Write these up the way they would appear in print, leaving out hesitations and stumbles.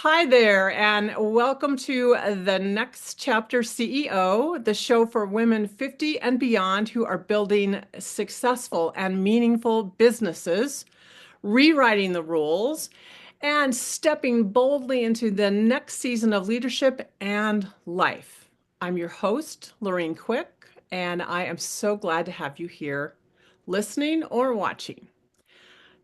Hi there, and welcome to the Next Chapter CEO, the show for women 50 and beyond who are building successful and meaningful businesses, rewriting the rules, and stepping boldly into the next season of leadership and life. I'm your host, Laureen Quick, and I am so glad to have you here listening or watching.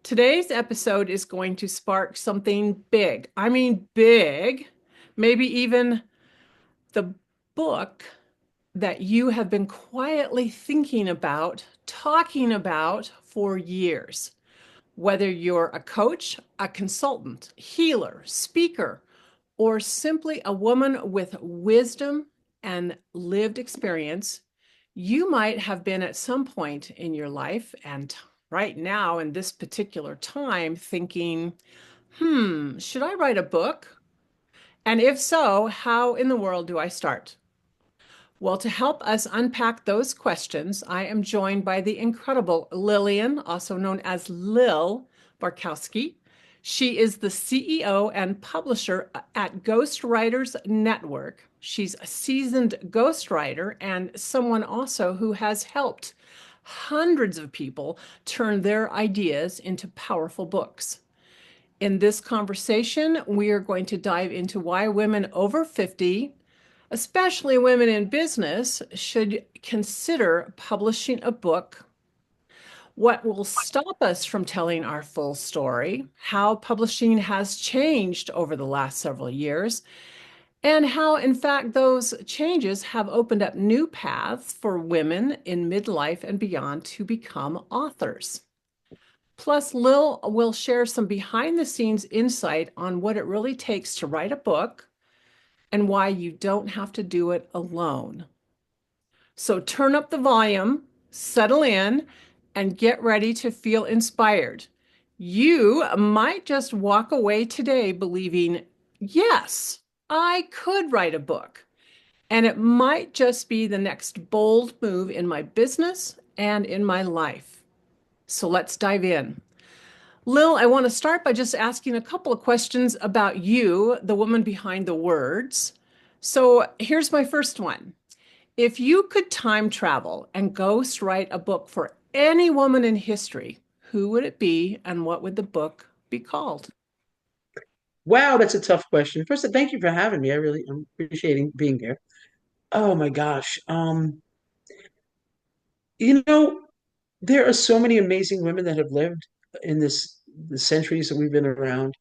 Today's episode is going to spark something big. I mean, big, maybe even the book that you have been quietly thinking about, talking about for years. Whether you're a coach, a consultant, healer, speaker, or simply a woman with wisdom and lived experience, you might have been at some point in your life and right now in this particular time thinking, should I write a book? And if so, how in the world do I start? Well, to help us unpack those questions, I am joined by the incredible Lillian, also known as Lil Barcaski. She is the CEO and publisher at Ghostwriters Network. She's a seasoned ghostwriter and someone also who has helped hundreds of people turn their ideas into powerful books. In this conversation, we are going to dive into why women over 50, especially women in business, should consider publishing a book, what will stop us from telling our full story, how publishing has changed over the last several years, and how, in fact, those changes have opened up new paths for women in midlife and beyond to become authors. Plus, Lil will share some behind the scenes insight on what it really takes to write a book and why you don't have to do it alone. So turn up the volume, settle in, and get ready to feel inspired. You might just walk away today believing, yes, I could write a book. And it might just be the next bold move in my business and in my life. So let's dive in. Lil, I want to start by just asking a couple of questions about you, the woman behind the words. So here's my first one. If you could time travel and ghost write a book for any woman in history, who would it be and what would the book be called? Wow, that's a tough question. First, thank you for having me. I really am appreciating being here. Oh my gosh. You know, there are so many amazing women that have lived in the centuries that we've been around.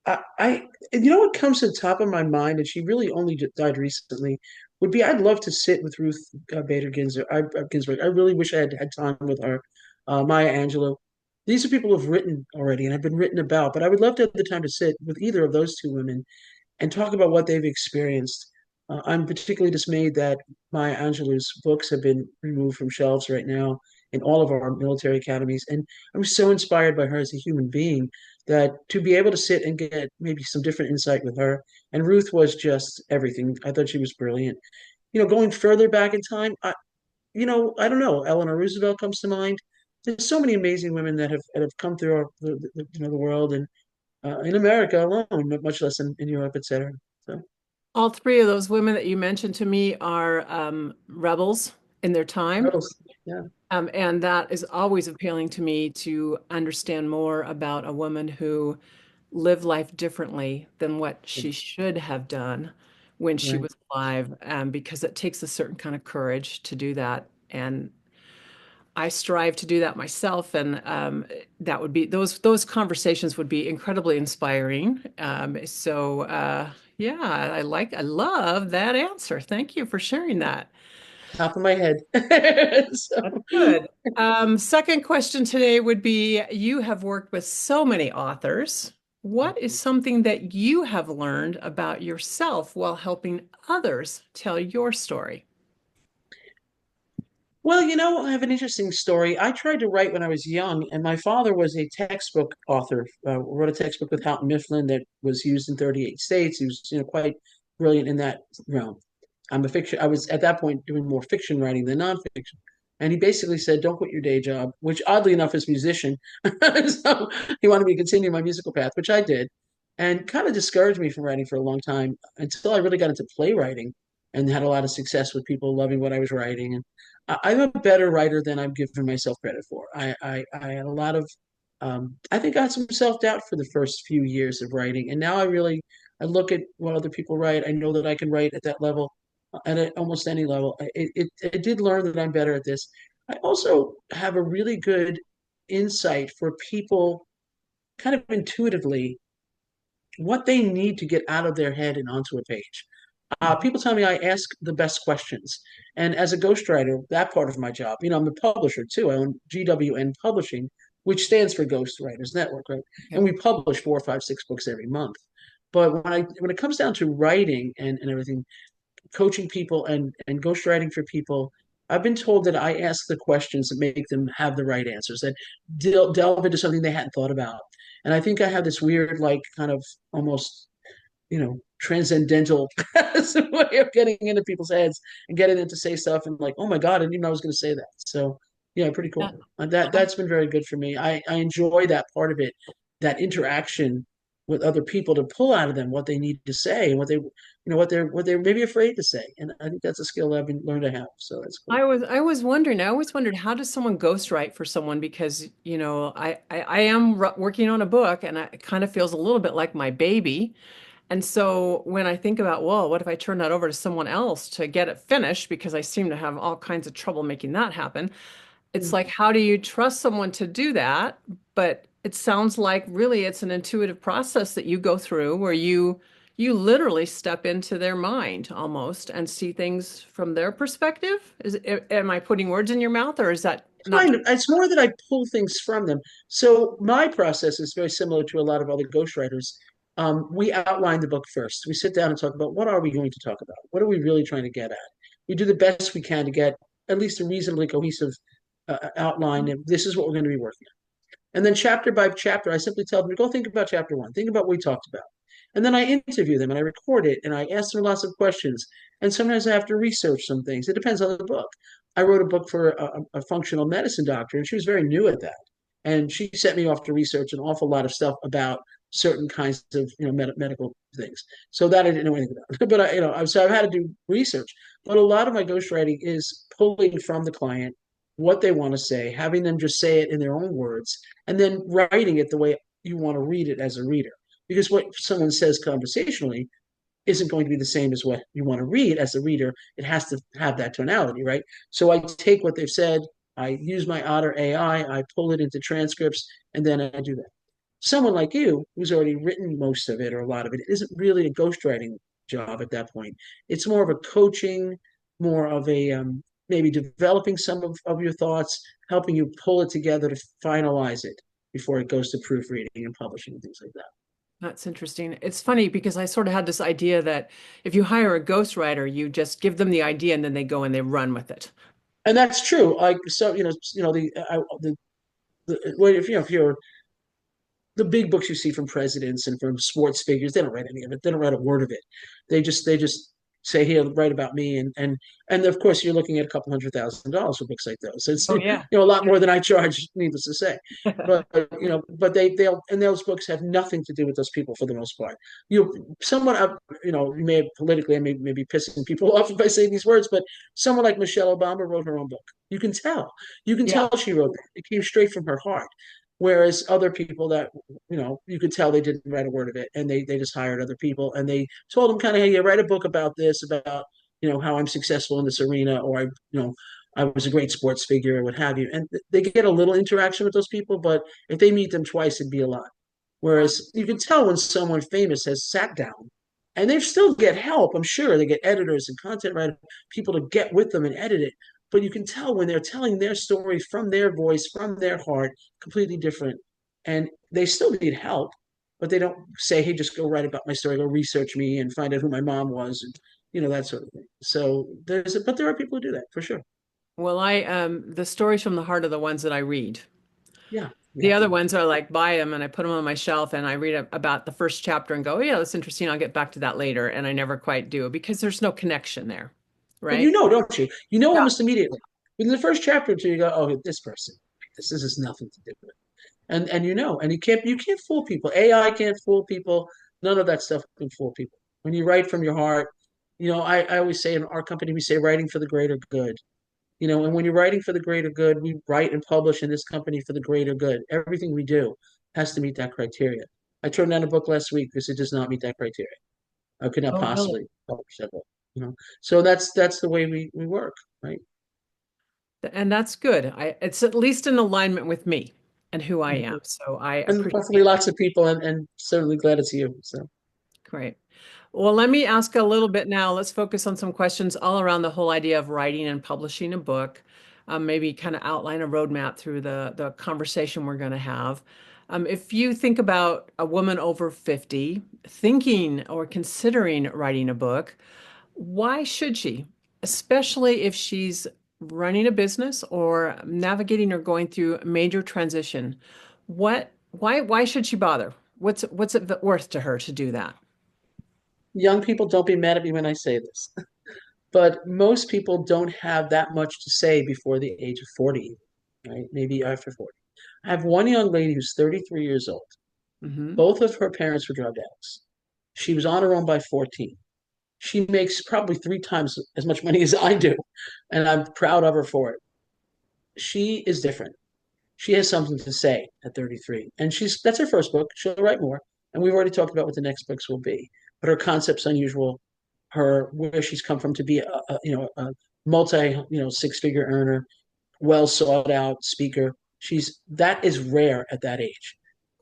You know what comes to the top of my mind, and she really only died recently, would be I'd love to sit with Ruth Bader Ginsburg. I really wish I had had time with her. Maya Angelou. These are people who've written already and have been written about, but I would love to have the time to sit with either of those two women and talk about what they've experienced. I'm particularly dismayed that Maya Angelou's books have been removed from shelves right now in all of our military academies. And I'm so inspired by her as a human being that to be able to sit and get maybe some different insight with her. And Ruth was just everything. I thought she was brilliant. Going further back in time, I don't know. Eleanor Roosevelt comes to mind. There's so many amazing women that have come through the world and in America alone, much less in Europe, etc. So All three of those women that you mentioned to me are rebels in their time. rebels, yeah, And that is always appealing to me to understand more about a woman who lived life differently than what she should have done when she right. was alive, because it takes a certain kind of courage to do that. And I strive to do that myself, and that would be those conversations would be incredibly inspiring. Yeah, I love that answer. Thank you for sharing that. Top of my head. So, That's good. Second question today would be, you have worked with so many authors. What is something that you have learned about yourself while helping others tell your story? well, I have an interesting story. I tried to write when I was young, and my father was a textbook author. Wrote a textbook with Houghton Mifflin that was used in 38 states. He was, quite brilliant in that realm. I was at that point doing more fiction writing than nonfiction. And he basically said, "Don't quit your day job," which oddly enough is musician. So he wanted me to continue my musical path, which I did. and kind of discouraged me from writing for a long time until I really got into playwriting and had a lot of success with people loving what I was writing. And I'm a better writer than I'm giving myself credit for. I had a lot of, I think I had some self-doubt for the first few years of writing. And now I look at what other people write. I know that I can write at that level, at almost any level. I did learn that I'm better at this. I also have a really good insight for people kind of intuitively what they need to get out of their head and onto a page. People tell me I ask the best questions. And as a ghostwriter, that part of my job, I'm a publisher too. I own GWN Publishing, which stands for Ghostwriters Network, right? And Okay. we publish 4, 5, 6 books every month. But when it comes down to writing and everything, coaching people and ghostwriting for people, I've been told that I ask the questions that make them have the right answers, that delve into something they hadn't thought about. And I think I have this weird, like, kind of almost, transcendental way of getting into people's heads and getting them to say stuff and like, oh my God, I didn't even know I was going to say that. So yeah, pretty Yeah. cool. That's been very good for me. I enjoy that part of it, that interaction with other people to pull out of them what they need to say and what they're maybe afraid to say. And I think that's a skill I've been learned to have. So that's cool. I always wondered, how does someone ghostwrite for someone? Because, I am working on a book and it kind of feels a little bit like my baby. And so when I think about, well, what if I turn that over to someone else to get it finished? Because I seem to have all kinds of trouble making that happen. It's like, how do you trust someone to do that? But it sounds like really it's an intuitive process that you go through where you literally step into their mind almost and see things from their perspective. Am I putting words in your mouth, or is that not Kind true? of. It's more that I pull things from them. So my process is very similar to a lot of other ghostwriters. We outline the book first. We sit down and talk about what are we going to talk about? What are we really trying to get at? We do the best we can to get at least a reasonably cohesive outline. And this is what we're going to be working on. And then chapter by chapter, I simply tell them to go think about chapter one, think about what we talked about. And then I interview them and I record it and I ask them lots of questions. And sometimes I have to research some things. It depends on the book. I wrote a book for a functional medicine doctor, and she was very new at that. And she sent me off to research an awful lot of stuff about certain kinds of medical things. So that I didn't know anything about. But so I've had to do research. But a lot of my ghostwriting is pulling from the client what they want to say, having them just say it in their own words, and then writing it the way you want to read it as a reader. Because what someone says conversationally isn't going to be the same as what you want to read as a reader. It has to have that tonality, right? So I take what they've said, I use my Otter AI, I pull it into transcripts, and then I do that. Someone like you, who's already written most of it or a lot of it, isn't really a ghostwriting job at that point. It's more of a coaching, more of a maybe developing some of your thoughts, helping you pull it together to finalize it before it goes to proofreading and publishing and things like that. That's interesting. It's funny because I sort of had this idea that if you hire a ghostwriter, you just give them the idea and then they go and they run with it. And that's true. Like so, well, if you're the big books you see from presidents and from sports figures, they don't write any of it. They don't write a word of it. They just say, here, write about me. And of course you're looking at a couple $100,000 for books like those. So it's Oh yeah. a lot more than I charge, needless to say. But but they'll and those books have nothing to do with those people for the most part. Someone you may have politically I may be pissing people off if I say these words, but someone like Michelle Obama wrote her own book. You can tell. You can Yeah. tell she wrote that. It came straight from her heart. Whereas other people that you could tell they didn't write a word of it, and they just hired other people, and they told them kind of, hey, yeah, write a book about this, about how I'm successful in this arena, or I was a great sports figure, or what have you, and they get a little interaction with those people, but if they meet them twice, it'd be a lot. Wow. Whereas you can tell when someone famous has sat down, and they still get help. I'm sure they get editors and content writers, people to get with them and edit it. But you can tell when they're telling their story from their voice, from their heart, completely different. And they still need help, but they don't say, hey, just go write about my story, go research me and find out who my mom was, and that sort of thing. So but there are people who do that for sure. Well, the stories from the heart are the ones that I read. Yeah, The yeah. other ones are like buy them and I put them on my shelf and I read about the first chapter and go, oh, yeah, that's interesting. I'll get back to that later. And I never quite do because there's no connection there. But Right? don't you? You know Yeah. almost immediately. Within the first chapter or two, you go, oh, this person, this has nothing to do with it. And and you can't fool people. AI can't fool people. None of that stuff can fool people. When you write from your heart, I always say in our company, we say writing for the greater good. And when you're writing for the greater good, we write and publish in this company for the greater good. Everything we do has to meet that criteria. I turned down a book last week because it does not meet that criteria. I could not Oh, really? possibly publish that book. So that's the way we work, right? And that's good. It's at least in alignment with me and who I am. So I And hopefully appreciate that. lots of people, and certainly glad it's you. So Great. Well, let me ask a little bit now. Let's focus on some questions all around the whole idea of writing and publishing a book. Maybe kind of outline a roadmap through the conversation we're going to have. If you think about a woman over 50 thinking or considering writing a book, why should she? Especially if she's running a business or navigating or going through a major transition. Why should she bother? What's it worth to her to do that? young people, don't be mad at me when I say this, but most people don't have that much to say before the age of 40, right? Maybe after 40. I have one young lady who's 33 years old. Hmm. Both of her parents were drug addicts. She was on her own by 14. She makes probably three times as much money as I do, and I'm proud of her for it. She is different. She has something to say at 33, and that's her first book. She'll write more, and we've already talked about what the next books will be. But her concept's unusual. Her where she's come from to be a multi six-figure earner, well sought out speaker. That is rare at that age.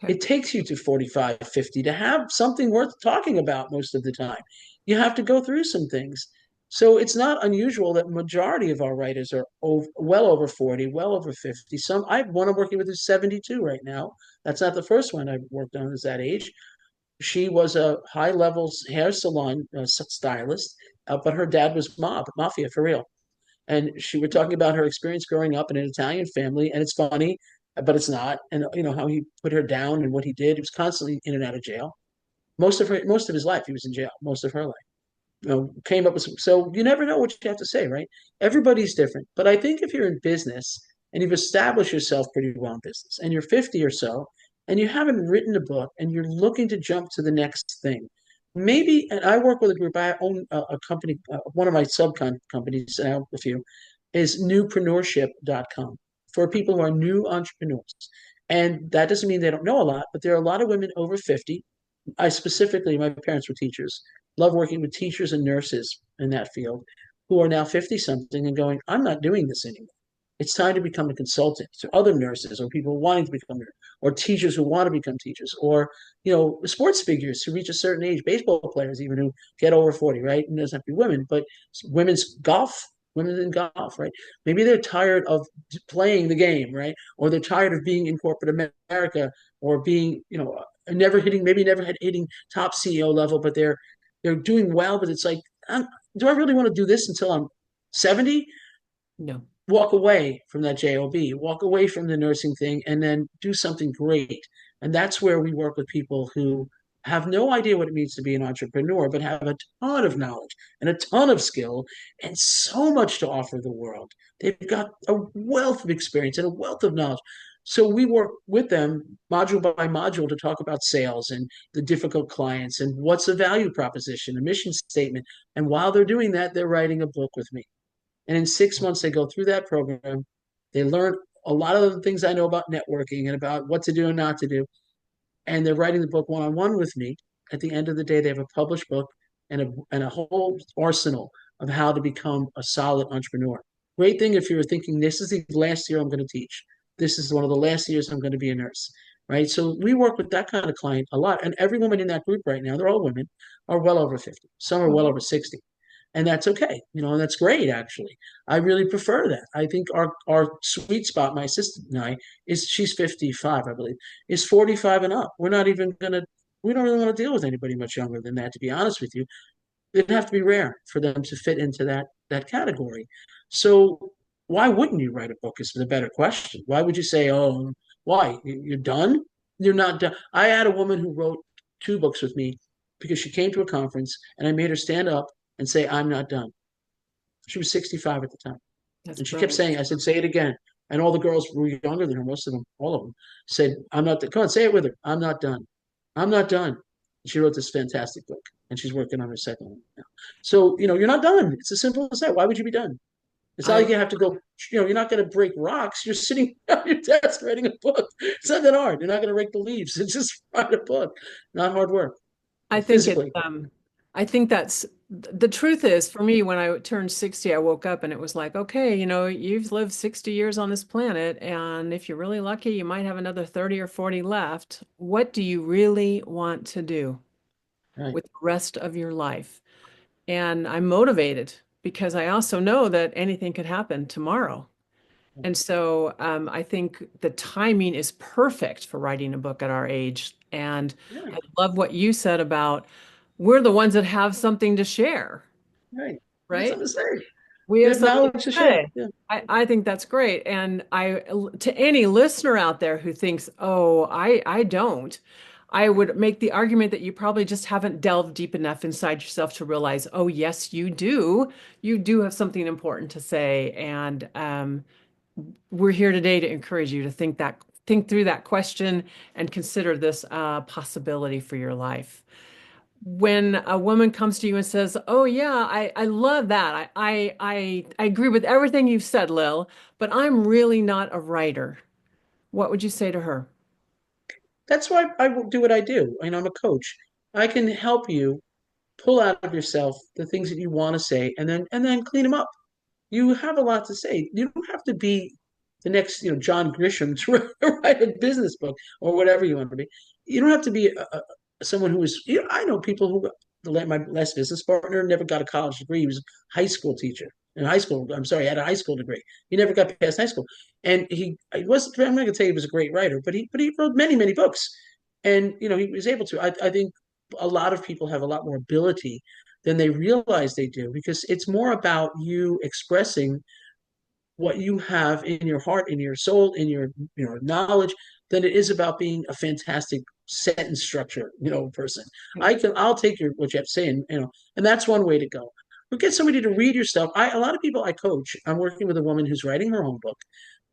Okay. It takes you to 45, 50 to have something worth talking about most of the time. You have to go through some things. So it's not unusual that majority of our writers are well over 40, well over 50. I have one I'm working with is 72 right now. That's not the first one I've worked on is that age. She was a high level hair salon stylist, but her dad was mafia for real. And she were talking about her experience growing up in an Italian family, and it's funny, but it's not. And how he put her down and what he did. He was constantly in and out of jail. Most of his life, he was in jail. Most of her life. Came up with so you never know what you have to say, right? Everybody's different. But I think if you're in business and you've established yourself pretty well in business and you're 50 or so and you haven't written a book and you're looking to jump to the next thing, maybe, and I work with a group, I own a company, one of my companies, and I own a few, is newpreneurship.com for people who are new entrepreneurs. And that doesn't mean they don't know a lot, but there are a lot of women over 50. My parents were teachers, love working with teachers and nurses in that field who are now 50 something and going, I'm not doing this anymore. It's time to become a consultant to other nurses or people wanting to become nurses, or teachers who want to become teachers, or sports figures who reach a certain age, baseball players even who get over 40, right? And it doesn't have to be women, but women in golf, right? Maybe they're tired of playing the game, right? Or they're tired of being in corporate America or being, never hitting top CEO level, but they're doing well, but it's like, do I really want to do this until I'm 70? No. Walk away from that job, walk away from the nursing thing, and then do something great. And that's where we work with people who have no idea what it means to be an entrepreneur, but have a ton of knowledge and a ton of skill and so much to offer the world. They've got a wealth of experience and a wealth of knowledge. So we work with them module by module to talk about sales and the difficult clients and what's a value proposition, a mission statement. And while they're doing that, they're writing a book with me. And in 6 months, they go through that program. They learn a lot of the things I know about networking and about what to do and not to do. And they're writing the book one on one with me. At the end of the day, they have a published book and a whole arsenal of how to become a solid entrepreneur. Great thing if you're thinking this is the last year I'm going to teach. This is one of the last years I'm going to be a nurse, right? So we work with that kind of client a lot. And every woman in that group right now, they're all women, are well over 50. Some are well over 60, and that's okay, and that's great. Actually, I really prefer that. I think our sweet spot, my assistant and I, is she's 55, I believe, is 45 and up. We don't really want to deal with anybody much younger than that, to be honest with you. It'd have to be rare for them to fit into that category. So why wouldn't you write a book is the better question. Why would you say, oh, why? You're done? You're not done. I had a woman who wrote two books with me because she came to a conference and I made her stand up and say, I'm not done. She was 65 at the time. That's And she kept brilliant. saying, I said, say it again. And all the girls were younger than her, most of them, all of them, said, I'm not done. Come on, say it with her. I'm not done. I'm not done. She wrote this fantastic book, and she's working on her second one now. So, you're not done. It's as simple as that. Why would you be done? It's not I like you have to go, you're not going to break rocks. You're sitting at your desk writing a book. It's not that hard. You're not going to rake the leaves. It's just write a book, not hard work, I think it's physically. I think that's the truth is for me when I turned 60, I woke up and it was like, okay, you've lived 60 years on this planet, and if you're really lucky, you might have another 30 or 40 left. What do you really want to do Right. with the rest of your life? And I'm motivated because I also know that anything could happen tomorrow. And so I think the timing is perfect for writing a book at our age. And Yeah. I love what you said about we're the ones that have something to share, Right. You got right? something to say. We You have have something knowledge to to share. say. Yeah. I think that's great. And to any listener out there who thinks, oh, I don't, I would make the argument that you probably just haven't delved deep enough inside yourself to realize, oh, yes, you do. You do have something important to say. And we're here today to encourage you to think through that question and consider this possibility for your life. When a woman comes to you and says, "Oh yeah, I love that. I agree with everything you've said, Lil, but I'm really not a writer." What would you say to her? That's why I do what I do. I'm a coach. I can help you pull out of yourself the things that you want to say, and then clean them up. You have a lot to say. You don't have to be the next, John Grisham to write a business book or whatever you want to be. You don't have to be someone who is. I know people who my last business partner never got a college degree. He was a high school teacher in high school. I'm sorry, he had a high school degree. He never got past high school, and he wasn't. I'm not going to tell you he was a great writer, but he wrote many many books, and he was able to. I think a lot of people have a lot more ability than they realize they do because it's more about you expressing what you have in your heart, in your soul, in your knowledge, than it is about being a fantastic sentence structure, person. I'll take what you have to say, and that's one way to go. But get somebody to read your stuff. A lot of people I coach. I'm working with a woman who's writing her own book,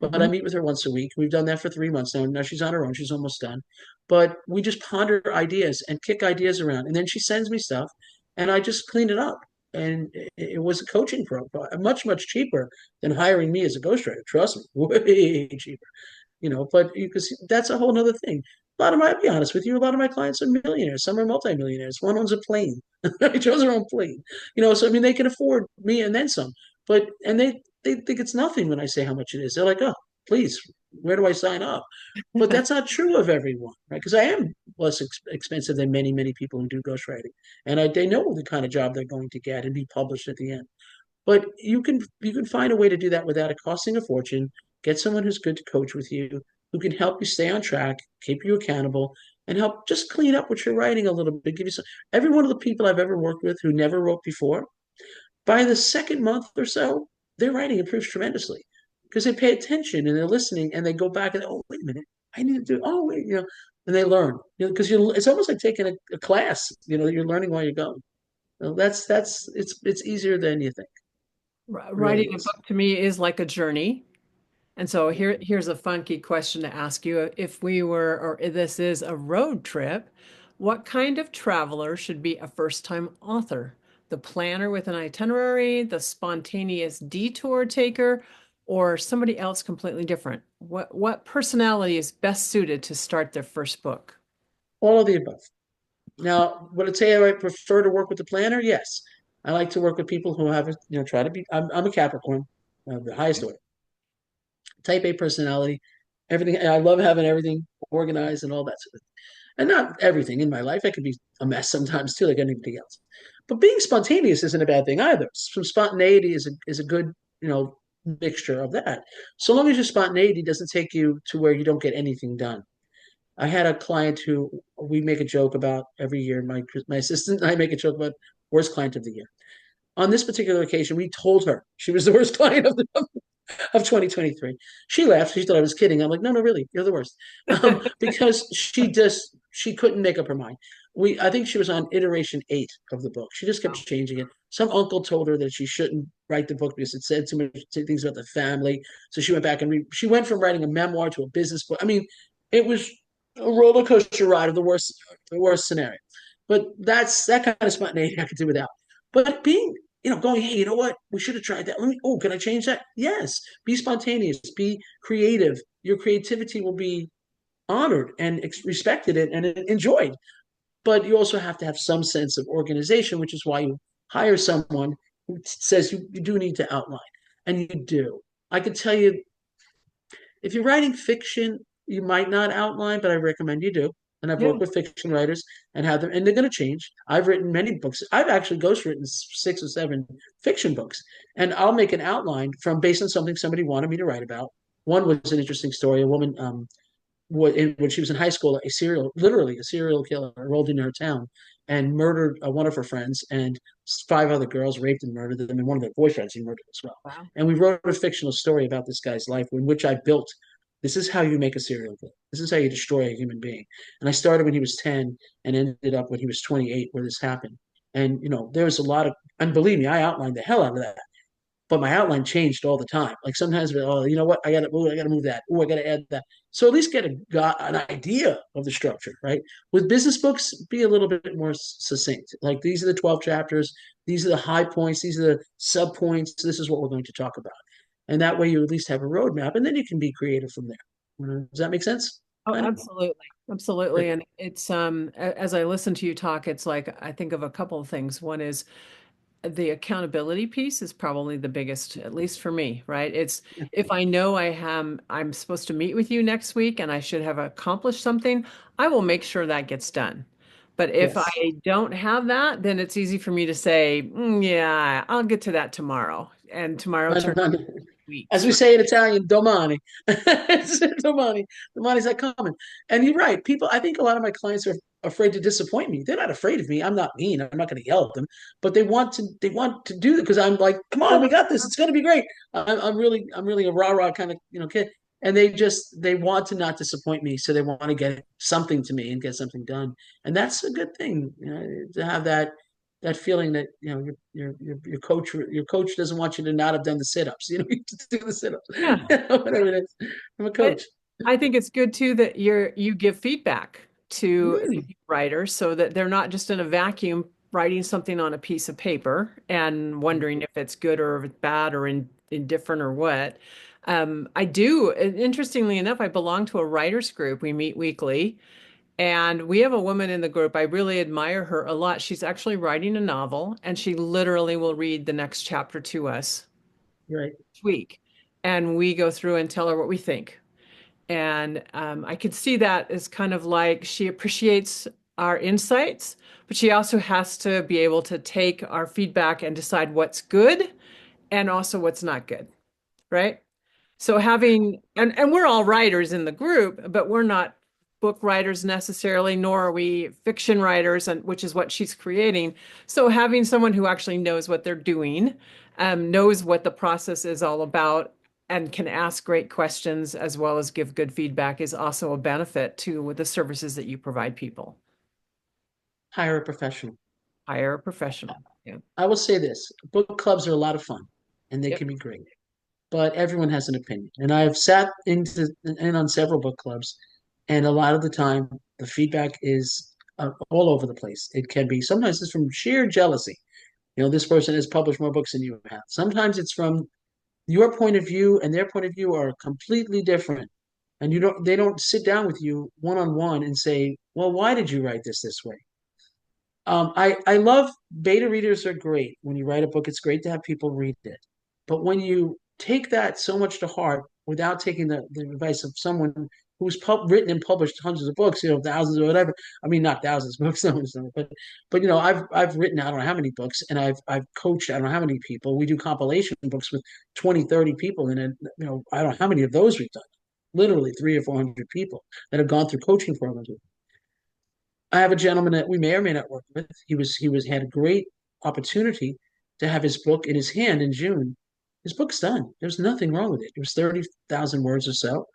but I Mhm. meet with her once a week. We've done that for 3 months now. Now she's on her own. She's almost done. But we just ponder ideas and kick ideas around, and then she sends me stuff, and I just clean it up. And it was a coaching program, much much cheaper than hiring me as a ghostwriter. Trust me, way cheaper. But you can see that's a whole other thing. I'll be honest with you, a lot of my clients are millionaires. Some are multimillionaires. One owns a plane. She chose her own plane. So I mean, they can afford me and then some. And they think it's nothing when I say how much it is. They're like, oh, please, where do I sign up? But that's not true of everyone, right? Because I am less expensive than many, many people who do ghostwriting, and they know the kind of job they're going to get and be published at the end. But you can find a way to do that without it costing a fortune. Get someone who's good to coach with you, who can help you stay on track, keep you accountable, and help just clean up what you're writing a little bit. Give you some. Every one of the people I've ever worked with who never wrote before, by the second month or so, their writing improves tremendously because they pay attention and they're listening and they go back and oh wait a minute, I need to do oh wait and they learn because it's almost like taking a class. You're learning while you're going. That's it's easier than you think. It really Writing a is. book to me is like a journey. And so here's a funky question to ask you. If we were, or if this is a road trip, what kind of traveler should be a first-time author? The planner with an itinerary, the spontaneous detour taker, or somebody else completely different? What personality is best suited to start their first book? All of the above. Now, would I say I prefer to work with the planner? Yes. I like to work with people who have, try to be, I'm a Capricorn, the highest order, type A personality, everything. I love having everything organized and all that sort of thing. And not everything in my life. I could be a mess sometimes too, like anything else. But being spontaneous isn't a bad thing either. Some spontaneity is a good, mixture of that. So long as your spontaneity doesn't take you to where you don't get anything done. I had a client who we make a joke about every year. My assistant and I make a joke about worst client of the year. On this particular occasion, we told her she was the worst client of 2023. She laughed. She thought I was kidding. I'm like, no, no, really, you're the worst, because she couldn't make up her mind. I think she was on iteration 8 of the book. She just kept Wow. changing it. Some uncle told her that she shouldn't write the book because it said too much things about the family. So she went back and she went from writing a memoir to a business book. I mean, it was a roller coaster ride of the worst scenario. But that kind of spontaneity I could do without. But being, going, hey, you know what? We should have tried that. Can I change that? Yes. Be spontaneous. Be creative. Your creativity will be honored and respected and enjoyed. But you also have to have some sense of organization, which is why you hire someone who says you do need to outline, and you do. I could tell you, if you're writing fiction, you might not outline, but I recommend you do. And I've Yeah. worked with fiction writers and have them, and they're going to change. I've written many books. I've actually ghostwritten 6 or 7 fiction books, and I'll make an outline from based on something somebody wanted me to write about. One was an interesting story. A woman when she was in high school, literally a serial killer rolled into her town and murdered one of her friends and 5 other girls, raped and murdered them, and one of their boyfriends he murdered as well. Wow. And we wrote a fictional story about this guy's life in which I built. This is how you make a serial killer. This is how you destroy a human being. And I started when he was 10 and ended up when he was 28, where this happened. And there was a lot of, and believe me, I outlined the hell out of that, but my outline changed all the time. Like sometimes, oh, you know what? I got to move that. Oh, I got to add that. So at least got an idea of the structure, right? With business books, be a little bit more succinct. Like these are the 12 chapters. These are the high points. These are the sub points. This is what we're going to talk about. And that way you at least have a roadmap and then you can be creative from there. Does that make sense? Oh, Kind of? absolutely. Absolutely. Great. And it's as I listen to you talk, it's like I think of a couple of things. One is the accountability piece is probably the biggest, at least for me, right? It's Yeah. if I know I'm supposed to meet with you next week and I should have accomplished something, I will make sure that gets done. But if I Yes. don't have that, then it's easy for me to say, "Mm, yeah, I'll get to that tomorrow." And tomorrow turns As weeks, we right? say in Italian, domani. Domani. Domani's not coming. And you're right. People, I think a lot of my clients are afraid to disappoint me. They're not afraid of me. I'm not mean. I'm not going to yell at them, but they want to do it because I'm like, come on, we got this. It's going to be great. I'm really a rah-rah kind of, kid. And they want to not disappoint me. So they want to get something to me and get something done. And that's a good thing, to have that feeling that your coach doesn't want you to not have done the sit-ups. You to do the sit-ups, Yeah. whatever it is. I'm a I, coach. I think it's good too that you give feedback to the Mm, writers so that they're not just in a vacuum writing something on a piece of paper and wondering if it's good or if it's bad or indifferent or what. I do, and interestingly enough, I belong to a writers group. We meet weekly, and we have a woman in the group. I really admire her a lot. She's actually writing a novel, and she literally will read the next chapter to us right. each week. And we go through and tell her what we think. And I could see that as kind of like she appreciates our insights, but she also has to be able to take our feedback and decide what's good and also what's not good, right? So having, and we're all writers in the group, but we're not book writers necessarily, nor are we fiction writers, and which is what she's creating. So having someone who actually knows what they're doing, knows what the process is all about, and can ask great questions as well as give good feedback is also a benefit to the services that you provide people. Hire a professional. Hire a professional. Yeah. I will say this: book clubs are a lot of fun, and they Yep. can be great. But everyone has an opinion, and I've sat in on several book clubs, and a lot of the time the feedback is all over the place. It can be sometimes it's from sheer jealousy. This person has published more books than you have. Sometimes it's from your point of view and their point of view are completely different. And they don't sit down with you one on one and say, well, why did you write this way? I love beta readers are great. When you write a book, it's great to have people read it. But when you take that so much to heart without taking the advice of someone who's written and published hundreds of books, thousands or whatever. I mean, not thousands of books, but I've written I don't know how many books, and I've coached I don't know how many people. We do compilation books with 20, 30 people, and I don't know how many of those we've done. Literally 300 or 400 people that have gone through coaching programs. I have a gentleman that we may or may not work with. He had a great opportunity to have his book in his hand in June. His book's done. There's nothing wrong with it. It was 30,000 words or so.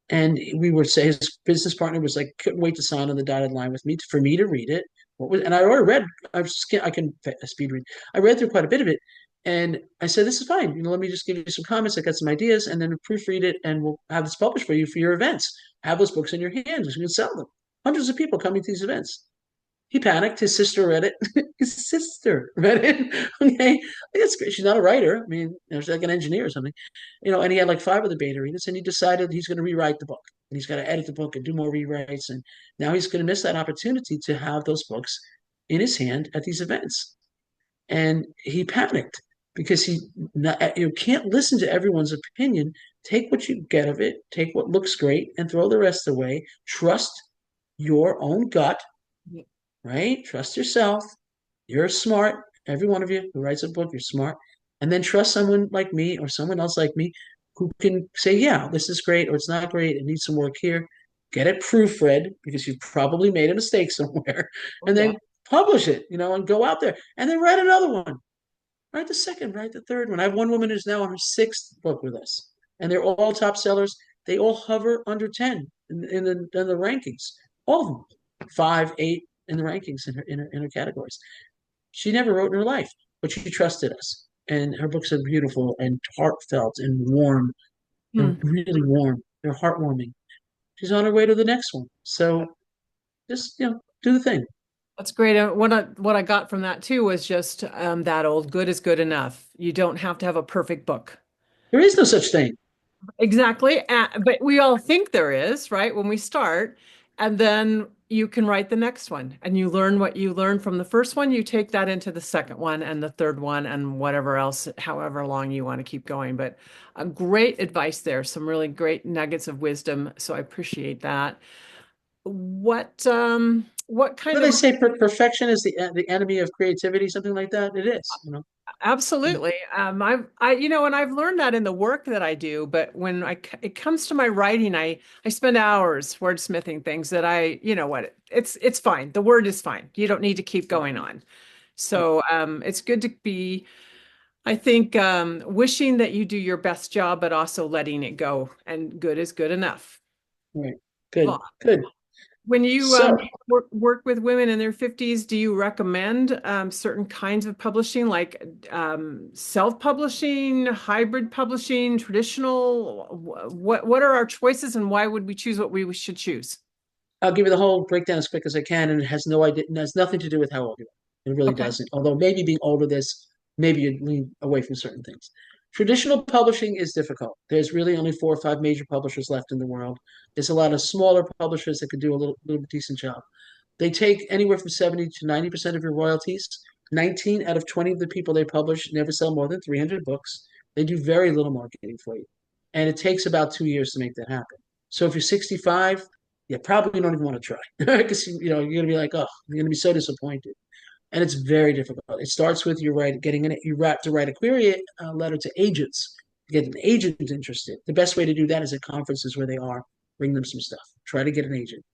And we were say his business partner was like, couldn't wait to sign on the dotted line with me for me to read it. And I already read, I can speed read. I read through quite a bit of it. And I said, this is fine. Let me just give you some comments. I got some ideas and then proofread it and we'll have this published for you for your events. Have those books in your hands. You can sell them. Hundreds of people coming to these events. He panicked. His sister read it. His sister read it. Okay, it's great. She's not a writer. I mean, she's like an engineer or something, And he had like five of the beta readers, and he decided he's going to rewrite the book, and he's got to edit the book and do more rewrites, and now he's going to miss that opportunity to have those books in his hand at these events. And he panicked because you can't listen to everyone's opinion. Take what you get of it. Take what looks great and throw the rest away. Trust your own gut, right? Trust yourself. You're smart. Every one of you who writes a book, you're smart. And then trust someone like me or someone else like me who can say, yeah, this is great or it's not great. It needs some work here. Get it proofread because you've probably made a mistake somewhere Oh, and yeah. then publish it, and go out there and then write another one. Write the second, write the third one. I have one woman who's now on her sixth book with us, and they're all top sellers. They all hover under 10 in the rankings. All of them, 5, 8 in the rankings in her categories. She never wrote in her life, but she trusted us. And her books are beautiful and heartfelt and warm. They're Hmm. really warm. They're heartwarming. She's on her way to the next one. So just, do the thing. That's great. What I got from that too was just that old good is good enough. You don't have to have a perfect book. There is no such thing. Exactly. But we all think there is, right? When we start, and then you can write the next one and you learn what you learned from the first one. You take that into the second one and the third one and whatever else, however long you want to keep going. But great advice there. Some really great nuggets of wisdom. So I appreciate that. What What kind do they of say? Perfection is the enemy of creativity, something like that. It is. Absolutely. And I've learned that in the work that I do, but when it comes to my writing, I spend hours wordsmithing things that it's fine. The word is fine. You don't need to keep going on. So, it's good to be, I think, wishing that you do your best job, but also letting it go. And good is good enough. Right. Good. Good. When you So work with women in their 50s, do you recommend certain kinds of publishing, like self-publishing, hybrid publishing, traditional? What are our choices, and why would we choose what we should choose? I'll give you the whole breakdown as quick as I can, and it has no idea, it has nothing to do with how old you are. It really Okay. doesn't. Although maybe being older, this maybe you lean away from certain things. Traditional publishing is difficult. There's really only 4 or 5 major publishers left in the world. There's a lot of smaller publishers that could do a little decent job. They take anywhere from 70 to 90% of your royalties. 19 out of 20 of the people they publish never sell more than 300 books. They do very little marketing for you. And it takes about 2 years to make that happen. So if you're 65, you probably don't even want to try because you're going to be like, oh, you're going to be so disappointed. And it's very difficult. It starts with getting in it. You have to write a query letter to agents to get an agent interested. The best way to do that is at conferences where they are. Bring them some stuff. Try to get an agent.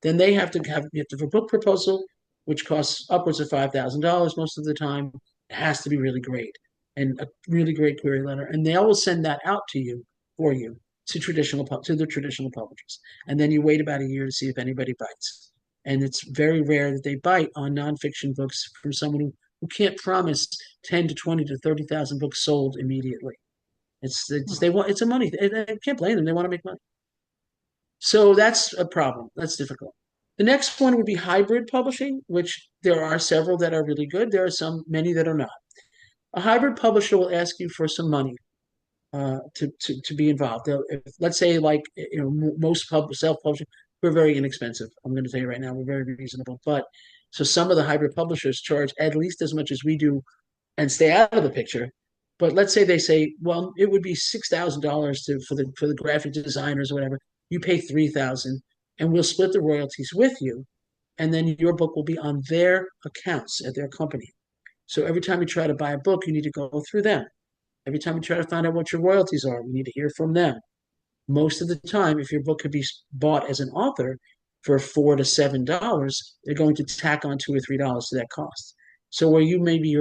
Then you have to have a book proposal, which costs upwards of $5,000 most of the time. It has to be really great and a really great query letter, and they will send that out to you for you to the traditional publishers, and then you wait about a year to see if anybody bites. And it's very rare that they bite on nonfiction books from someone who can't promise 10 to 20 to 30,000 books sold immediately. It's a money. I can't blame them. They want to make money. So that's a problem. That's difficult. The next one would be hybrid publishing, which there are several that are really good. There are many that are not. A hybrid publisher will ask you for some money to be involved. Let's say, like, most self-publishing, we're very inexpensive. I'm going to tell you right now, we're very reasonable. But so some of the hybrid publishers charge at least as much as we do and stay out of the picture. But let's say they say, well, it would be $6,000 for the graphic designers or whatever. You pay 3,000, and we'll split the royalties with you, and then your book will be on their accounts at their company. So every time you try to buy a book, you need to go through them. Every time you try to find out what your royalties are, we need to hear from them. Most of the time, if your book could be bought as an author for $4 to $7, they're going to tack on $2 or $3 to that cost. So where you maybe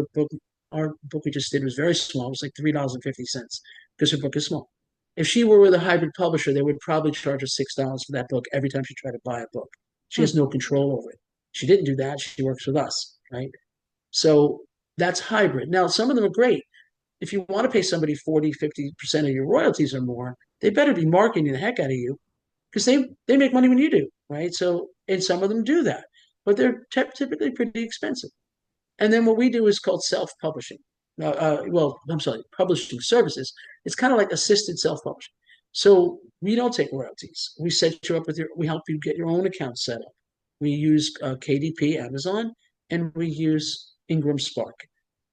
our book we just did was very small. It was like $3.50 because her book is small. If she were with a hybrid publisher, they would probably charge her $6 for that book every time she tried to buy a book. She has Hmm. no control over it. She didn't do that. She works with us, right? So that's hybrid. Now, some of them are great. If you want to pay somebody 40, 50% of your royalties or more, they better be marketing the heck out of you because they make money when you do, right? So, and some of them do that. but they're typically pretty expensive. And then what we do is called self-publishing. Well, I'm sorry, publishing services. It's kind of like assisted self-publishing. So we don't take royalties. We set you up with we help you get your own account set up. We use KDP, Amazon, and we use Ingram Spark.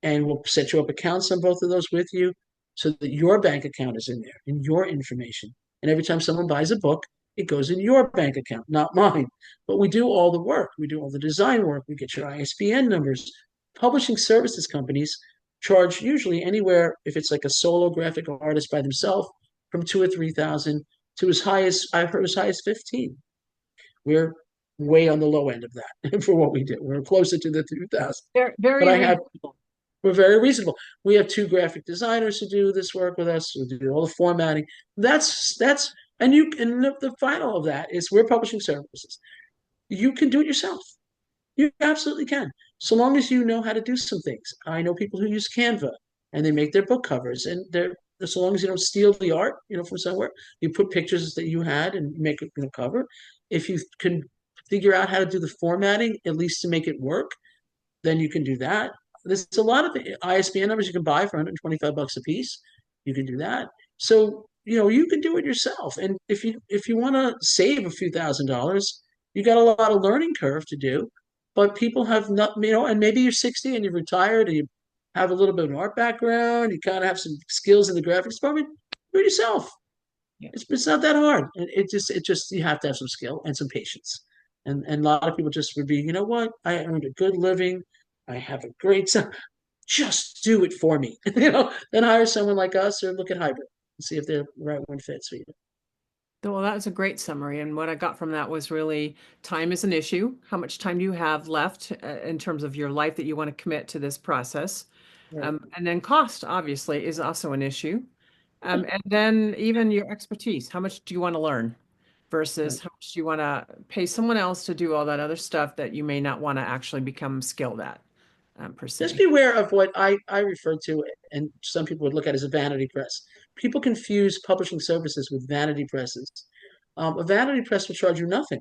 And we'll set you up accounts on both of those with you so that your bank account is in there and your information. And every time someone buys a book, it goes in your bank account, not mine. But we do all the work. We do all the design work. We get your ISBN numbers. Publishing services companies charge usually anywhere, if it's like a solo graphic artist by themselves, from 2 or 3 thousand to as high as I've heard as high as 15. We're way on the low end of that for what we do. We're closer to the 2,000. Very, But very I have reasonable. we're very reasonable. We have two graphic designers who do this work with us. We do all the formatting. That's and you and the final of that is we're publishing services. You can do it yourself. You absolutely can, so long as you know how to do some things. I know people who use Canva and they make their book covers, and they're so long as you don't steal the art, from somewhere, you put pictures that you had and make it cover. If you can figure out how to do the formatting, at least to make it work, then you can do that. There's a lot of ISBN numbers you can buy for 125 bucks a piece. You can do that. So, you can do it yourself. And if you want to save a few $1,000s, you got a lot of learning curve to do. But people have not, and maybe you're 60 and you're retired and you have a little bit of an art background, you kind of have some skills in the graphics department, do it yourself. Yeah. It's not that hard. It just you have to have some skill and some patience. And a lot of people just would be, you know what? I earned a good living. I have a great son. Just do it for me. Then hire someone like us or look at hybrid and see if the right one fits for you. Well, that was a great summary. And what I got from that was really time is an issue. How much time do you have left in terms of your life that you want to commit to this process? Right. And then cost, obviously, is also an issue. And then even your expertise. How much do you want to learn versus Right. how much do you want to pay someone else to do all that other stuff that you may not want to actually become skilled at, per Just se. beware of what I refer to, and some people would look at as a vanity press. People confuse publishing services with vanity presses. A vanity press will charge you nothing,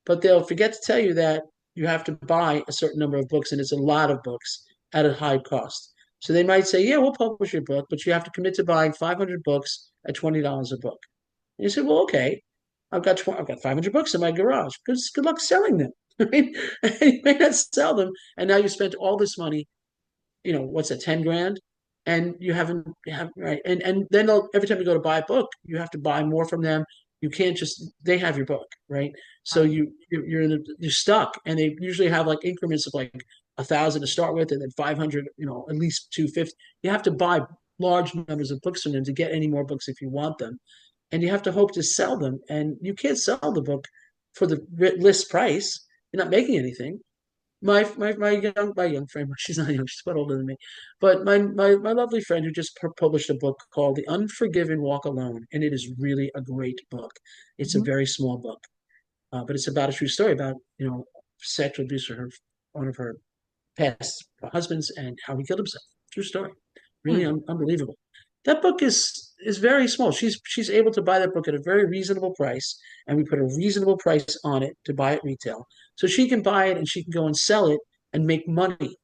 but they'll forget to tell you that you have to buy a certain number of books, and it's a lot of books at a high cost. So they might say, "Yeah, we'll publish your book, but you have to commit to buying 500 books at $20 a book." And you say, "Well, okay, I've got 500 books in my garage. Good luck selling them." Right? You may not sell them, and now you spent all this money. What's that, 10 grand? And you haven't have right. And then every time you go to buy a book, you have to buy more from them. You can't just they have your book, right? So Right. you're stuck, and they usually have like increments of like 1,000 to start with, and then 500, at least 250. You have to buy large numbers of books from them to get any more books if you want them, and you have to hope to sell them, and you can't sell the book for the list price. You're not making anything. My young friend, she's not young, she's quite older than me, but my lovely friend who just published a book called The Unforgiven Walk Alone, and it is really a great book. It's a Mhm. very small book, but it's about a true story about sexual abuse of one of her past husbands and how he killed himself. True story, really Hmm. unbelievable. That book is very small. She's able to buy that book at a very reasonable price, and we put a reasonable price on it to buy it retail, so she can buy it and she can go and sell it and make money.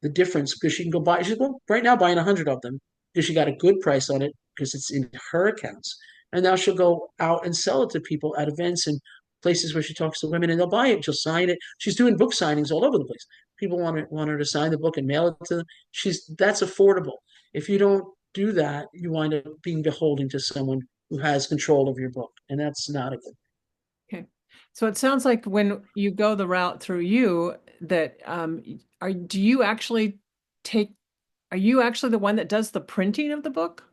The difference because she can go buy. She's right now buying 100 of them because she got a good price on it because it's in her accounts, and now she'll go out and sell it to people at events and places where she talks to women, and they'll buy it. She'll sign it. She's doing book signings all over the place. People want her to sign the book and mail it to them. That's affordable. If you don't do that, you wind up being beholden to someone who has control of your book, and that's not a good. Okay. So it sounds like when you go the route through you, that do you actually take, are you actually the one that does the printing of the book?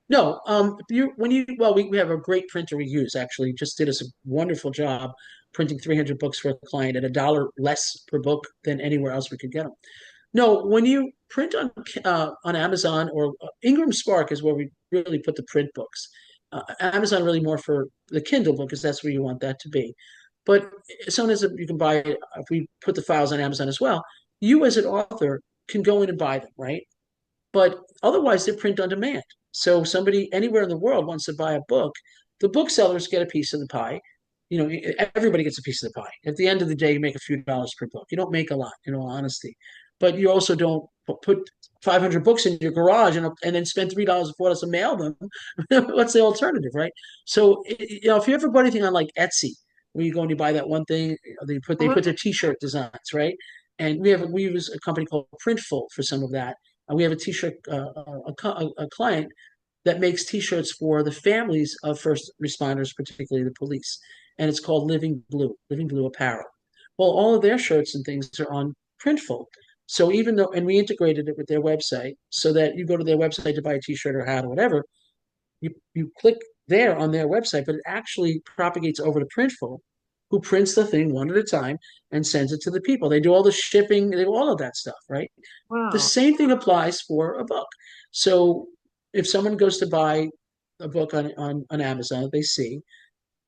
No, we have a great printer we use. Actually, just did us a wonderful job printing 300 books for a client at $1 less per book than anywhere else we could get them. No, when you print on Amazon or Ingram Spark is where we really put the print books. Amazon really more for the Kindle book because that's where you want that to be. But as soon as you can buy it, if we put the files on Amazon as well, you as an author can go in and buy them, right? But otherwise, they're print on demand. So somebody anywhere in the world wants to buy a book, the booksellers get a piece of the pie, everybody gets a piece of the pie. At the end of the day, you make a few dollars per book. You don't make a lot, in all honesty, but you also don't put 500 books in your garage and then spend $3 or $4 to mail them. What's the alternative, right? So, if you ever bought anything on like Etsy, where you go and you buy that one thing, they put their T-shirt designs, right? And we use a company called Printful for some of that. We have a T-shirt a client that makes T-shirts for the families of first responders, particularly the police, and it's called Living Blue Apparel. Well, all of their shirts and things are on Printful. So even though, and we integrated it with their website so that you go to their website to buy a T-shirt or hat or whatever, you click there on their website, but it actually propagates over to Printful, who prints the thing one at a time and sends it to the people. They do all the shipping, they do all of that stuff, right? The Wow. same thing applies for a book. So if someone goes to buy a book on Amazon, they see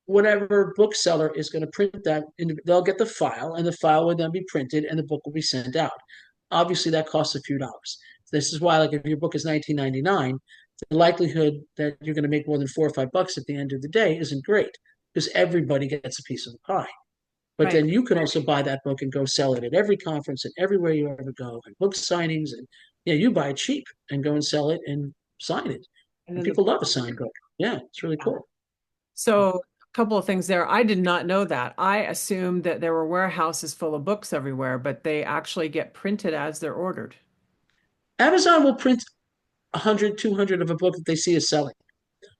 whatever bookseller is going to print that, they'll get the file, and the file will then be printed, and the book will be sent out. Obviously, that costs a few dollars. This is why, like, if your book is 19.99, the likelihood that you're going to make more than $4 or $5 at the end of the day isn't great because everybody gets a piece of the pie. But Right. then you can also buy that book and go sell it at every conference and everywhere you ever go, and book signings, and yeah, you buy it cheap and go and sell it and sign it. And And then the people love a signed book. Yeah, it's really cool. So, a couple of things there. I did not know that. I assumed that there were warehouses full of books everywhere, but they actually get printed as they're ordered. Amazon will print 100, 200 of a book that they see is selling,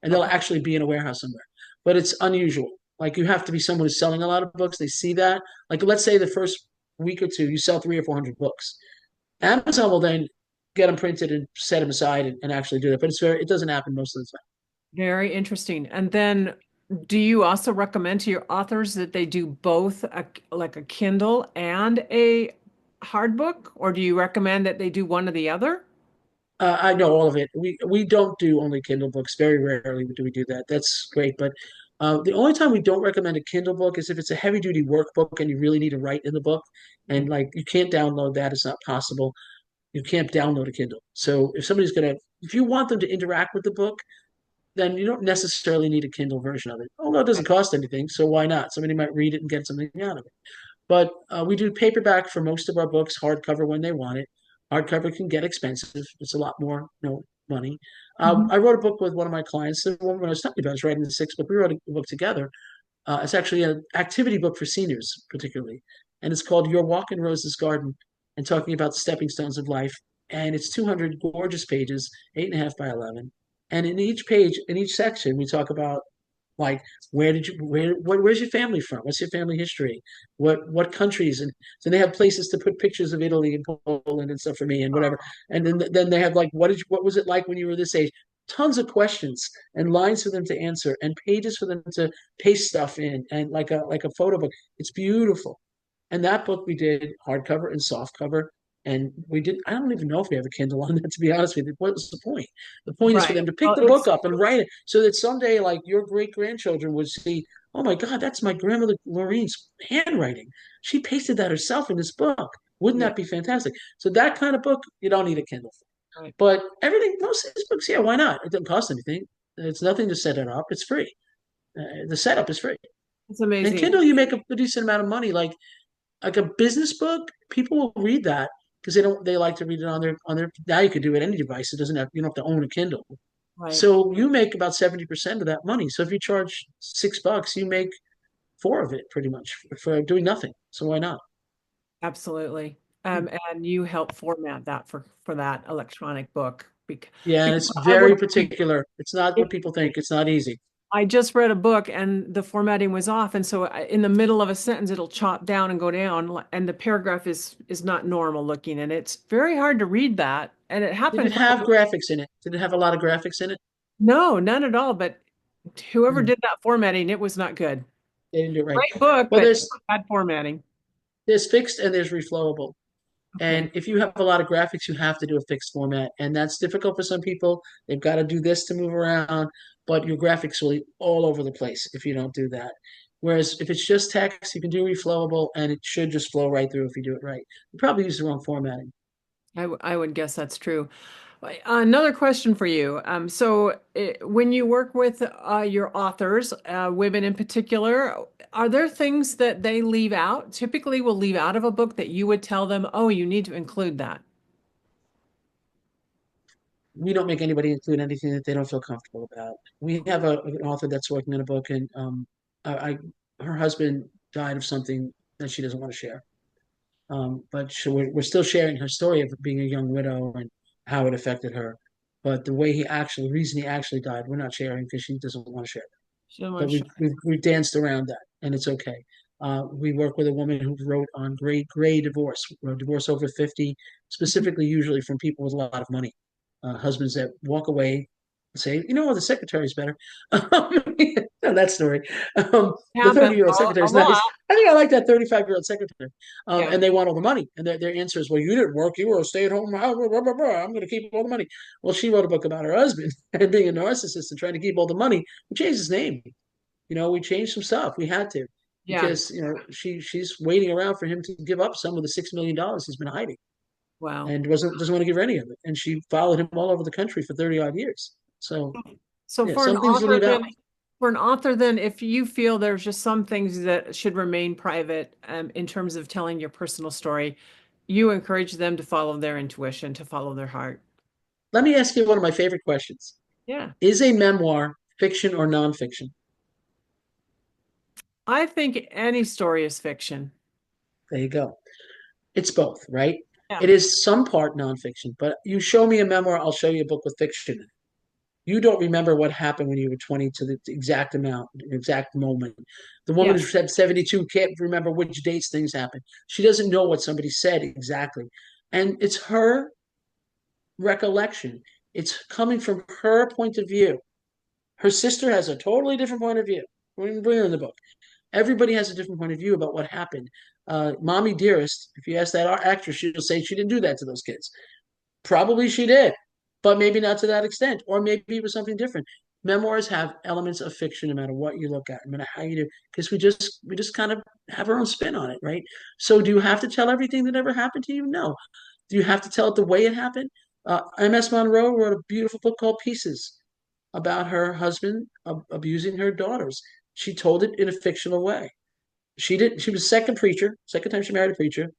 and they'll Okay. actually be in a warehouse somewhere. But it's unusual. Like, you have to be someone who's selling a lot of books. They see that. Like, let's say the first week or two, you sell 300 or 400 books. Amazon will then get them printed and set them aside and actually do that. But it doesn't happen most of the time. Very interesting. And then, do you also recommend to your authors that they do both like a Kindle and a hard book, or do you recommend that they do one or the other? I know all of it. We don't do only Kindle books. Very rarely do we do that. That's great, but the only time we don't recommend a Kindle book is if it's a heavy duty workbook and you really need to write in the book, and Right. like you can't download that. It's not possible. You can't download a Kindle. So if you want them to interact with the book, then you don't necessarily need a Kindle version of it. Although it doesn't cost anything, so why not? Somebody might read it and get something out of it. But we do paperback for most of our books, hardcover when they want it. Hardcover can get expensive. It's a lot more, money. Mhm. I wrote a book with one of my clients. The woman I was talking about was writing the sixth book. We wrote a book together. It's actually an activity book for seniors, particularly, and it's called Your Walk in Rose's Garden, and talking about the stepping stones of life. And it's 200 gorgeous pages, 8.5 by 11. And in each page, in each section, we talk about, like, where's your family from? What's your family history? What countries? And so they have places to put pictures of Italy and Poland and stuff for me and whatever. And then they have, like, what was it like when you were this age? Tons of questions and lines for them to answer and pages for them to paste stuff in, and like a photo book. It's beautiful. And that book we did hardcover and softcover. And we did, I don't even know if we have a Kindle on that, to be honest with you. What was the point? The point is for Right. them to pick Well, the book up and write it so that someday, like, your great grandchildren would see, oh my God, that's my grandmother Laureen's handwriting. She pasted that herself in this book. Wouldn't yeah, that be fantastic? So that kind of book, you don't need a Kindle for. right. But most of these books, yeah, why not? It doesn't cost anything. It's nothing to set it up. It's free. The setup is free. It's And amazing. Kindle, you make a decent amount of money. Like a business book, people will read that because they like to read it on their. Now you can do it any device. It doesn't have you don't have to own a Kindle. Right. So you make about 70% of that money. So if you charge $6, you make four of it pretty much for doing nothing. So why not? Absolutely. And you help format that for that electronic book Yeah, and because it's I would very particular. It's not what people think. It's not easy. I just read a book and the formatting was off, and so in the middle of a sentence it'll chop down and go down, and the paragraph is not normal looking, and it's very hard to read that. And it Did happened it quite a have bit. graphics in it? Did it have a lot of graphics in it? No, none at all. But whoever Hmm. did that formatting, it was not good. They didn't do it right. Great book, Well, but there's bad formatting. there's fixed and there's reflowable. Okay. And if you have a lot of graphics, you have to do a fixed format. And that's difficult for some people. They've got to do this to move around, but your graphics will be all over the place if you don't do that. Whereas if it's just text, you can do reflowable and it should just flow right through if you do it right. You probably use the wrong formatting. I would guess that's true. Another question for you. When you work with your authors, women in particular, are there things that they leave out, typically will leave out of a book that you would tell them, oh, you need to include that? We don't make anybody include anything that they don't feel comfortable about. We have an author that's working on a book, and her husband died of something that she doesn't want to share. We're still sharing her story of being a young widow and how it affected her. But the reason he actually died, we're not sharing because she doesn't want to share. She doesn't want But to share. we've danced around that, and it's okay. We work with a woman who wrote on gray divorce, divorce over 50, specifically usually from people with a lot of money, husbands that walk away and say, you know, the secretary's better. That story. The Happens 30-year-old secretary a is nice. lot. I think I like that 35-year-old secretary. Yeah. And they want all the money. And their answer is, well, you didn't work. You were a stay-at-home. Blah, blah, blah, blah. I'm going to keep all the money. Well, she wrote a book about her husband and being a narcissist and trying to keep all the money. We changed his name. We changed some stuff. We had to Yeah. because she's waiting around for him to give up some of the $6 million he's been hiding, Wow. and doesn't want to give her any of it. And she followed him all over the country for 30 odd years. So So yeah, for an some things you author leave then, out. if you feel there's just some things that should remain private, in terms of telling your personal story, you encourage them to follow their intuition, to follow their heart. Let me ask you one of my favorite questions: Yeah. Is a memoir fiction or nonfiction? I think any story is fiction. There you go. It's both, right? Yeah. It is some part nonfiction, but you show me a memoir, I'll show you a book with fiction. You don't remember what happened when you were 20 to the exact amount, the exact moment. The woman who Yes. said 72 can't remember which dates things happened. She doesn't know what somebody said exactly. And it's her recollection. It's coming from her point of view. Her sister has a totally different point of view. We're bring her in the book. Everybody has a different point of view about what happened. Mommy Dearest, if you ask that actress, she'll say she didn't do that to those kids. Probably she did, but maybe not to that extent, or maybe it was something different. Memoirs have elements of fiction, no matter what you look at, no matter how you do, because we just kind of have our own spin on it, right? So, do you have to tell everything that ever happened to you? No. Do you have to tell it the way it happened? M.S. Monroe wrote a beautiful book called Pieces about her husband abusing her daughters. She told it in a fictional way. She was second preacher, second time she married a preacher,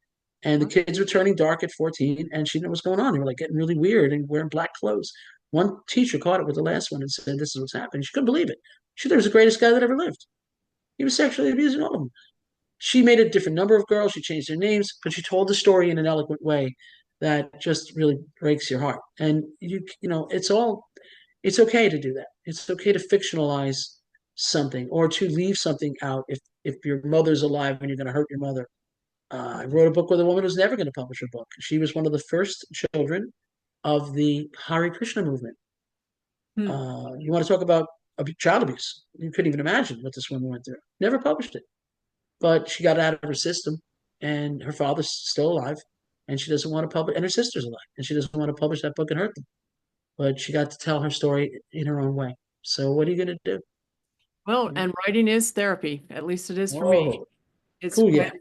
and the kids were turning dark at 14, and she didn't know what's going on. They were like getting really weird and wearing black clothes. One teacher caught it with the last one and said, "This is what's happening." She couldn't believe it. She thought he was the greatest guy that ever lived. He was sexually abusing all of them. She made a different number of girls, she changed their names, but she told the story in an eloquent way that just really breaks your heart. And it's okay to do that. It's okay to fictionalize something or to leave something out if your mother's alive and you're going to hurt your mother. I wrote a book with a woman who's never going to publish her book. She was one of the first children of the Hare Krishna movement. Hmm. You want to talk about child abuse? You couldn't even imagine what this woman went through. Never published it, but she got it out of her system, and her father's still alive, and she doesn't want to publish, and her sister's alive, and she doesn't want to publish that book and hurt them. But she got to tell her story in her own way. So what are you going to do? Well, and writing is therapy. At least it is for me. Oh, It's cool, yeah.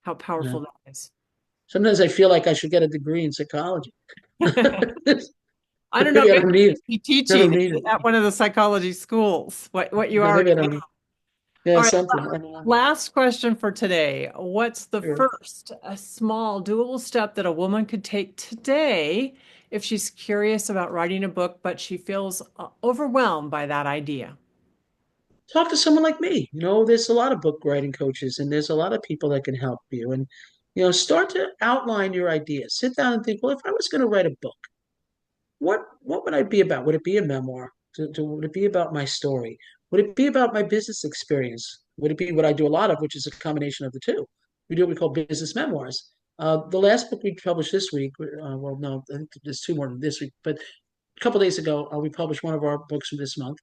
how Yeah. powerful that is. Sometimes I feel like I should get a degree in psychology. I don't know, Maybe I maybe don't need it. be I don't teaching need it. at one of the psychology schools, what you Yeah, maybe already I don't know. need. Yeah, All right, something. I don't know. last question for today. What's the Sure. first, a small doable step that a woman could take today if she's curious about writing a book, but she feels overwhelmed by that idea? Talk to someone like me. There's a lot of book writing coaches, and there's a lot of people that can help you. And start to outline your ideas. Sit down and think. Well, if I was going to write a book, what would I be about? Would it be a memoir? Would it be about my story? Would it be about my business experience? Would it be what I do a lot of, which is a combination of the two? We do what we call business memoirs. The last book we published this week, well, no, I think there's two more this week, but a couple of days ago, we published one of our books from this month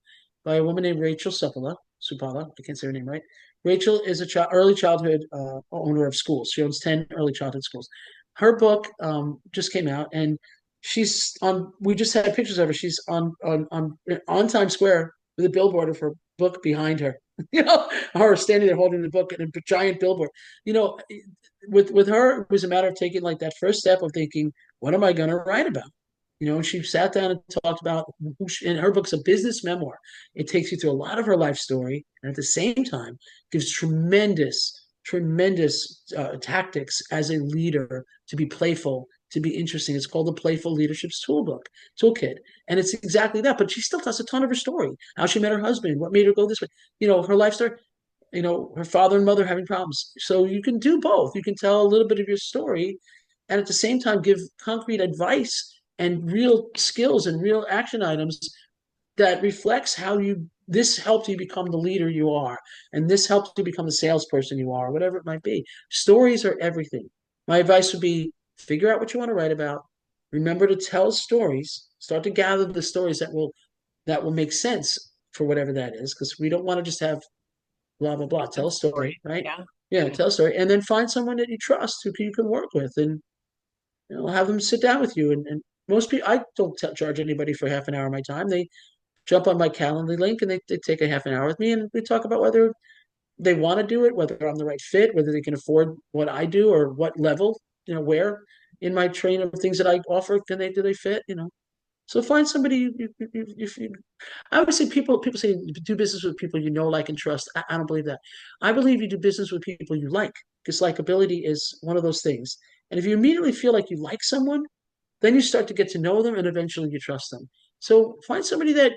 by a woman named Rachel Supala. I can't say her name right. Rachel is a early childhood owner of schools. She owns 10 early childhood schools. Her book just came out, and she's on. We just had pictures of her. She's on Times Square with a billboard of her book behind her. Her standing there holding the book and a giant billboard. You know, with her, it was a matter of taking like that first step of thinking, what am I going to write about? She sat down and talked about and her book's a business memoir. It takes you through a lot of her life story, and at the same time gives tremendous tactics as a leader to be playful, to be interesting. It's called the Playful Leadership's Toolkit, and it's exactly that. But she still tells a ton of her story: how she met her husband, what made her go this way. Her life story. Her father and mother having problems. So you can do both. You can tell a little bit of your story and at the same time give concrete advice and real skills and real action items that reflects how this helped you become the leader you are, and this helped you become the salesperson you are, whatever it might be. Stories are everything. My advice would be figure out what you want to write about. Remember to tell stories. Start to gather the stories that will make sense for whatever that is, because we don't want to just have blah blah blah. Tell a story, Story. right? Yeah. Yeah, Yeah. tell a story, and then find someone that you trust who you can work with, and have them sit down with you. And most people, I don't charge anybody for half an hour of my time. They jump on my Calendly link and they take a half an hour with me, and we talk about whether they want to do it, whether I'm the right fit, whether they can afford what I do, or what level, where in my train of things that I offer do they fit. So find somebody I would say people say do business with people you know, like, and trust. I don't believe that. I believe you do business with people you like, because likability is one of those things. And if you immediately feel like you like someone, then you start to get to know them and eventually you trust them. So find somebody that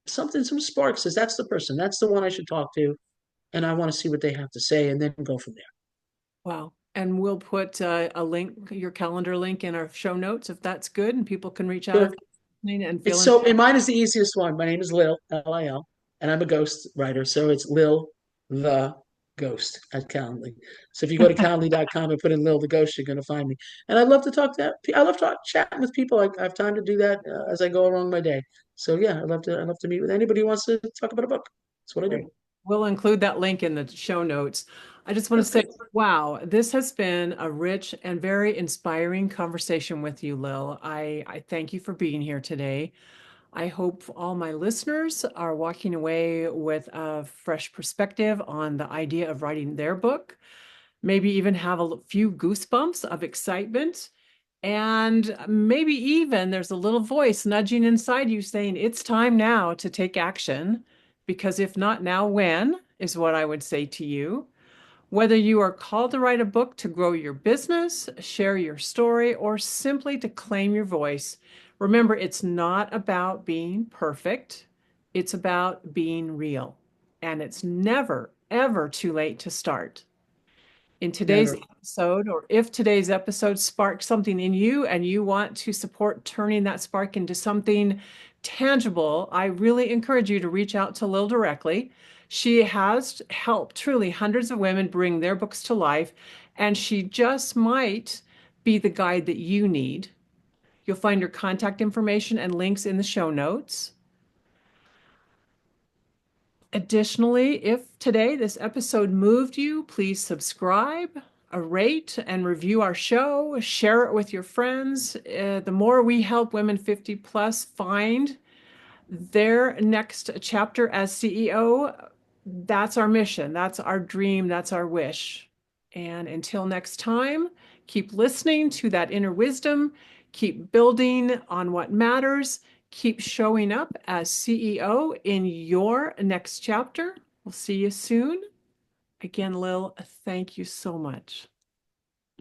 some spark says that's the person, that's the one I should talk to, and I want to see what they have to say, and then go from there. Wow. And we'll put a link, your calendar link in our show notes if that's good, and people can reach out if Sure. they're listening and It's feeling. so, and mine is the easiest one. My name is Lil, Lil, and I'm a ghost writer. So it's Lil the Ghost at Calendly. So if you go to calendly.com and put in Lil the Ghost, you're going to find me. And I love to talk to I love chatting with people. I have time to do that as I go along my day. So yeah, I love to meet with anybody who wants to talk about a book. That's what I do. Great. We'll include that link in the show notes. I just want to say, Perfect. wow, this has been a rich and very inspiring conversation with you, Lil. I thank you for being here today. I hope all my listeners are walking away with a fresh perspective on the idea of writing their book, maybe even have a few goosebumps of excitement. And maybe even there's a little voice nudging inside you saying, it's time now to take action. Because if not now, when is what I would say to you. Whether you are called to write a book to grow your business, share your story, or simply to claim your voice, remember it's not about being perfect, it's about being real. And it's never, ever too late to start. In today's Never. episode, or if today's episode sparked something in you and you want to support turning that spark into something tangible, I really encourage you to reach out to Lil directly. She has helped truly hundreds of women bring their books to life, and she just might be the guide that you need. You'll find her contact information and links in the show notes. Additionally, if today this episode moved you, please subscribe, rate, and review our show. Share it with your friends. The more we help women 50 plus find their next chapter as CEO, that's our mission, that's our dream, that's our wish. And until next time, keep listening to that inner wisdom, keep building on what matters, keep showing up as CEO in your next chapter. We'll see you soon. Again, Lil, thank you so much.